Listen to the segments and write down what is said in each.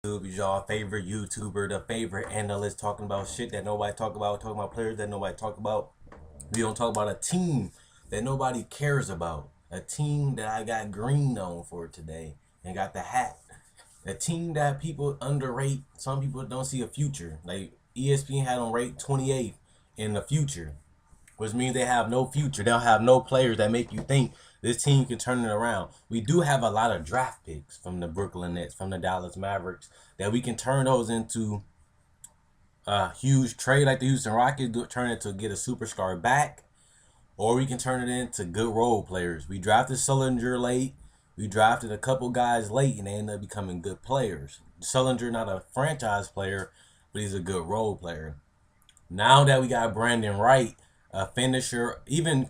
Y'all favorite YouTuber, the favorite analyst, talking about shit that nobody talk about, talking about players that nobody talk about. We don't talk about a team that nobody cares about. A team that I got green on for today and got the hat. A team that people underrate. Some people don't see a future. Like ESPN had on rate 28th in the future, which means they have no future. They'll have no players that make you think this team can turn it around. We do have a lot of draft picks from the Brooklyn Nets, from the Dallas Mavericks, that we can turn those into a huge trade like the Houston Rockets, turn it to get a superstar back, or we can turn it into good role players. We drafted Sullinger late. We drafted a couple guys late, and they ended up becoming good players. Sullinger, not a franchise player, but he's a good role player. Now that we got Brandon Wright, a finisher, even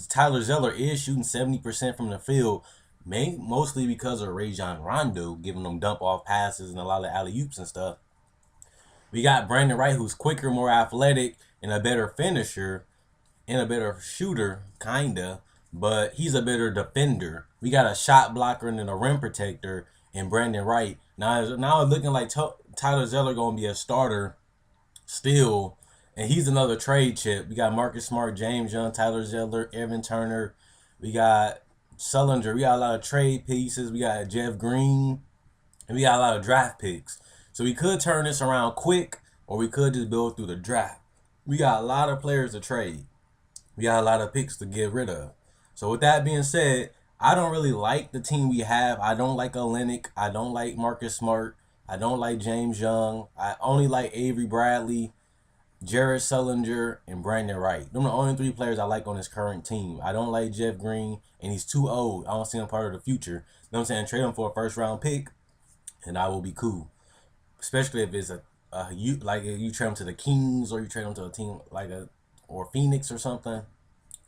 Tyler Zeller is shooting 70% from the field, mostly because of Rajon Rondo giving them dump off passes and a lot of alley oops and stuff. We got Brandon Wright, who's quicker, more athletic, and a better finisher and a better shooter, kinda, but he's a better defender. We got a shot blocker and a rim protector in Brandon Wright. Now it's looking like Tyler Zeller gonna be a starter still, and he's another trade chip. We got Marcus Smart, James Young, Tyler Zeller, Evan Turner. We got Sullinger. We got a lot of trade pieces. We got Jeff Green, and we got a lot of draft picks. So we could turn this around quick, or we could just build through the draft. We got a lot of players to trade. We got a lot of picks to get rid of. So with that being said, I don't really like the team we have. I don't like Olenek. I don't like Marcus Smart. I don't like James Young. I only like Avery Bradley, Jared Sullinger, and Brandon Wright. Them are the only three players I like on this current team. I don't like Jeff Green, and he's too old. I don't see him part of the future. You know what I'm saying? Trade him for a first round pick, and I will be cool. Especially if it's like if you trade him to the Kings or you trade him to a team like or Phoenix or something.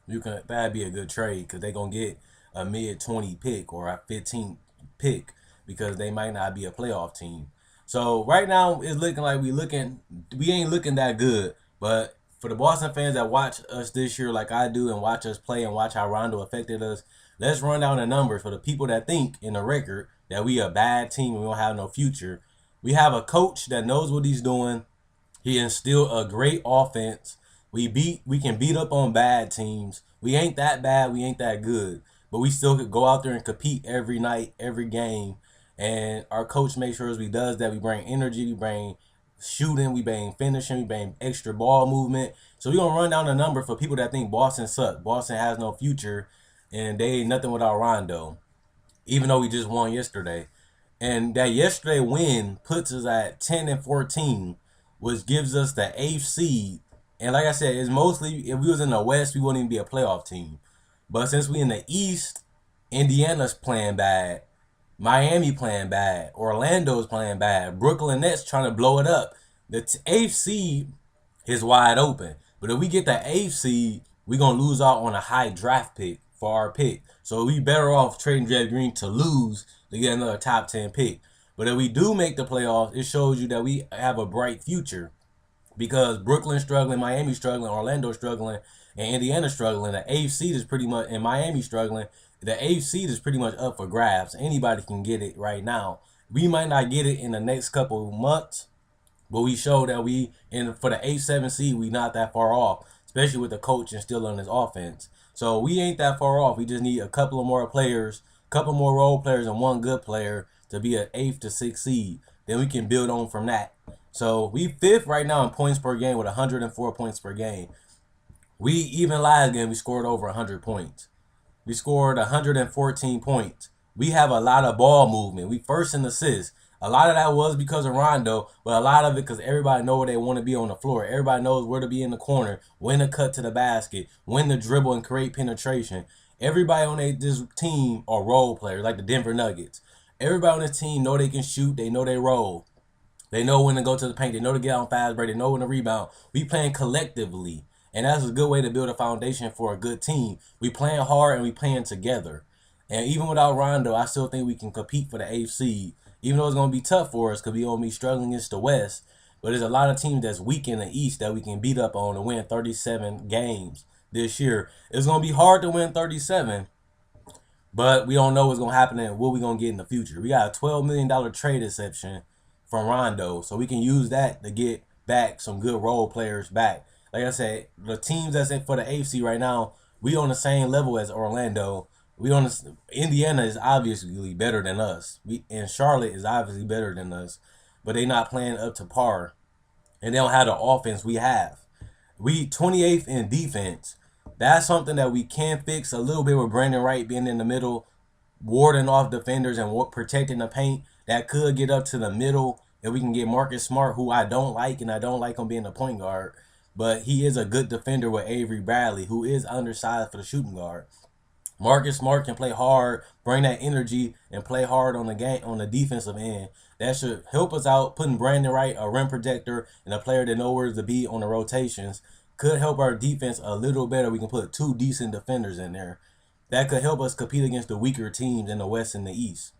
That'd be a good trade because they're gonna get a mid-20 pick or a 15 pick because they might not be a playoff team. So right now it's looking like we ain't looking that good. But for the Boston fans that watch us this year like I do and watch us play and watch how Rondo affected us, let's run down the numbers for the people that think in the record that we a bad team and we don't have no future. We have a coach that knows what he's doing. He instilled a great offense. We can beat up on bad teams. We ain't that bad. We ain't that good. But we still could go out there and compete every night, every game. And our coach makes sure as we does that. We bring energy, we bring shooting, we bring finishing, we bring extra ball movement. So we're gonna run down the number for people that think Boston suck. Boston has no future and they ain't nothing without Rondo. Even though we just won yesterday. And that yesterday win puts us at 10-14, which gives us the eighth seed. And like I said, it's mostly if we was in the West, we wouldn't even be a playoff team. But since we in the East, Indiana's playing bad, Miami playing bad, Orlando's playing bad, Brooklyn Nets trying to blow it up. The eighth seed is wide open. But if we get the eighth seed, we're gonna lose out on a high draft pick for our pick. So we better off trading Jeff Green to lose to get another top 10 pick. But if we do make the playoffs, it shows you that we have a bright future because Brooklyn's struggling, Miami's struggling, Orlando's struggling, and Indiana's struggling. The eighth seed is pretty much, and Miami's struggling. The eighth seed is pretty much up for grabs. Anybody can get it right now. We might not get it in the next couple of months, but we show that for the 8-7 seed, we not that far off, especially with the coach and still on his offense. So we ain't that far off. We just need a couple of more players, couple more role players, and one good player to be an 8th to 6th seed. Then we can build on from that. So we 5th right now in points per game with 104 points per game. We even last game we scored over 100 points. We scored 114 points. We have a lot of ball movement. We first in assists. A lot of that was because of Rondo, but a lot of it because everybody know where they want to be on the floor. Everybody knows where to be in the corner, when to cut to the basket, when to dribble and create penetration. Everybody on this team are role players, like the Denver Nuggets. Everybody on this team know they can shoot. They know they roll. They know when to go to the paint. They know to get out on fast break. They know when to rebound. We playing collectively, and that's a good way to build a foundation for a good team. We playing hard and we playing together. And even without Rondo, I still think we can compete for the 8th seed. Even though it's going to be tough for us because we going to be struggling against the West. But there's a lot of teams that's weak in the East that we can beat up on and win 37 games this year. It's going to be hard to win 37, but we don't know what's going to happen and what we're going to get in the future. We got a $12 million trade exception from Rondo, so we can use that to get back some good role players back. Like I said, the teams that's in for the AFC right now, we on the same level as Orlando. Indiana is obviously better than us. And Charlotte is obviously better than us, but they not playing up to par, and they don't have the offense we have. We 28th in defense. That's something that we can fix a little bit with Brandon Wright being in the middle, warding off defenders and protecting the paint. That could get up to the middle if we can get Marcus Smart, who I don't like, and I don't like him being a point guard. But he is a good defender with Avery Bradley, who is undersized for the shooting guard. Marcus Smart can play hard, bring that energy, and play hard on the defensive end. That should help us out. Putting Brandon Wright, a rim protector, and a player that knows where to be on the rotations could help our defense a little better. We can put 2 decent defenders in there. That could help us compete against the weaker teams in the West and the East.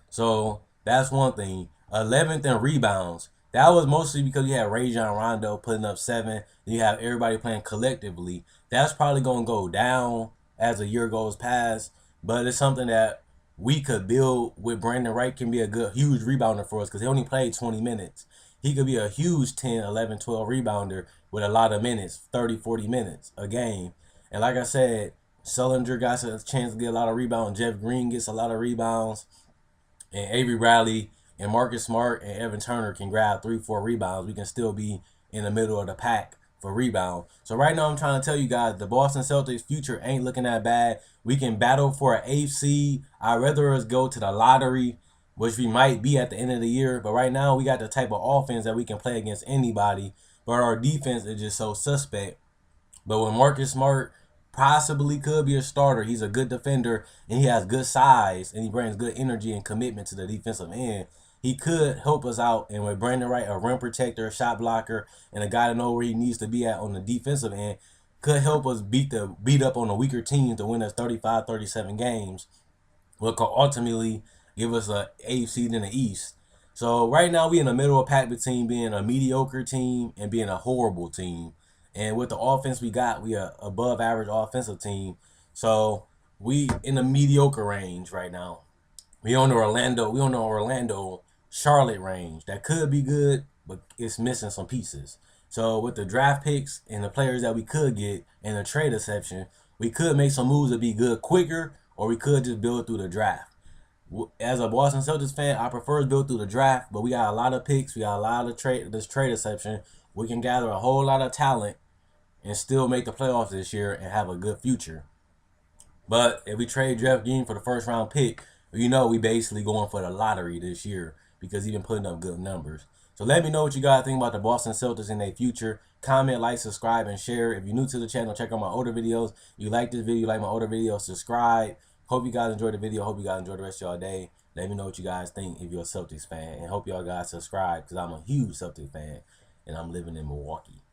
So that's one thing. 11th in rebounds. That was mostly because you had Rajon Rondo putting up 7. And you have everybody playing collectively. That's probably going to go down as the year goes past. But it's something that we could build with. Brandon Wright can be a good, huge rebounder for us because he only played 20 minutes. He could be a huge 10, 11, 12 rebounder with a lot of minutes, 30, 40 minutes a game. And like I said, Sullinger got a chance to get a lot of rebounds. Jeff Green gets a lot of rebounds. And Avery Bradley and Marcus Smart and Evan Turner can grab 3, 4 rebounds. We can still be in the middle of the pack for rebound. So right now I'm trying to tell you guys, the Boston Celtics future ain't looking that bad. We can battle for an 8th seed. I'd rather us go to the lottery, which we might be at the end of the year. But right now we got the type of offense that we can play against anybody. But our defense is just so suspect. But when Marcus Smart possibly could be a starter, he's a good defender and he has good size and he brings good energy and commitment to the defensive end. He could help us out. And with Brandon Wright, a rim protector, a shot blocker, and a guy to know where he needs to be at on the defensive end, could help us beat up on the weaker teams to win us 35, 37 games, what could ultimately give us a 8th seed in the East. So right now we in the middle of pack between being a mediocre team and being a horrible team. And with the offense we got, we are above average offensive team. So we in the mediocre range right now. We on the Orlando Charlotte range. That could be good, but it's missing some pieces. So with the draft picks and the players that we could get in the trade exception, we could make some moves to be good quicker, or we could just build through the draft. As a Boston Celtics fan, I prefer to build through the draft, but we got a lot of picks. We got a lot of this trade exception. We can gather a whole lot of talent and still make the playoffs this year and have a good future. But if we trade Jeff Green for the first round pick, we basically going for the lottery this year because he's been putting up good numbers. So let me know what you guys think about the Boston Celtics in their future. Comment, like, subscribe, and share. If you're new to the channel, check out my older videos. You like this video, you like my older videos, subscribe. Hope you guys enjoyed the video. Hope you guys enjoy the rest of y'all day. Let me know what you guys think if you're a Celtics fan. And hope y'all guys subscribe because I'm a huge Celtics fan and I'm living in Milwaukee.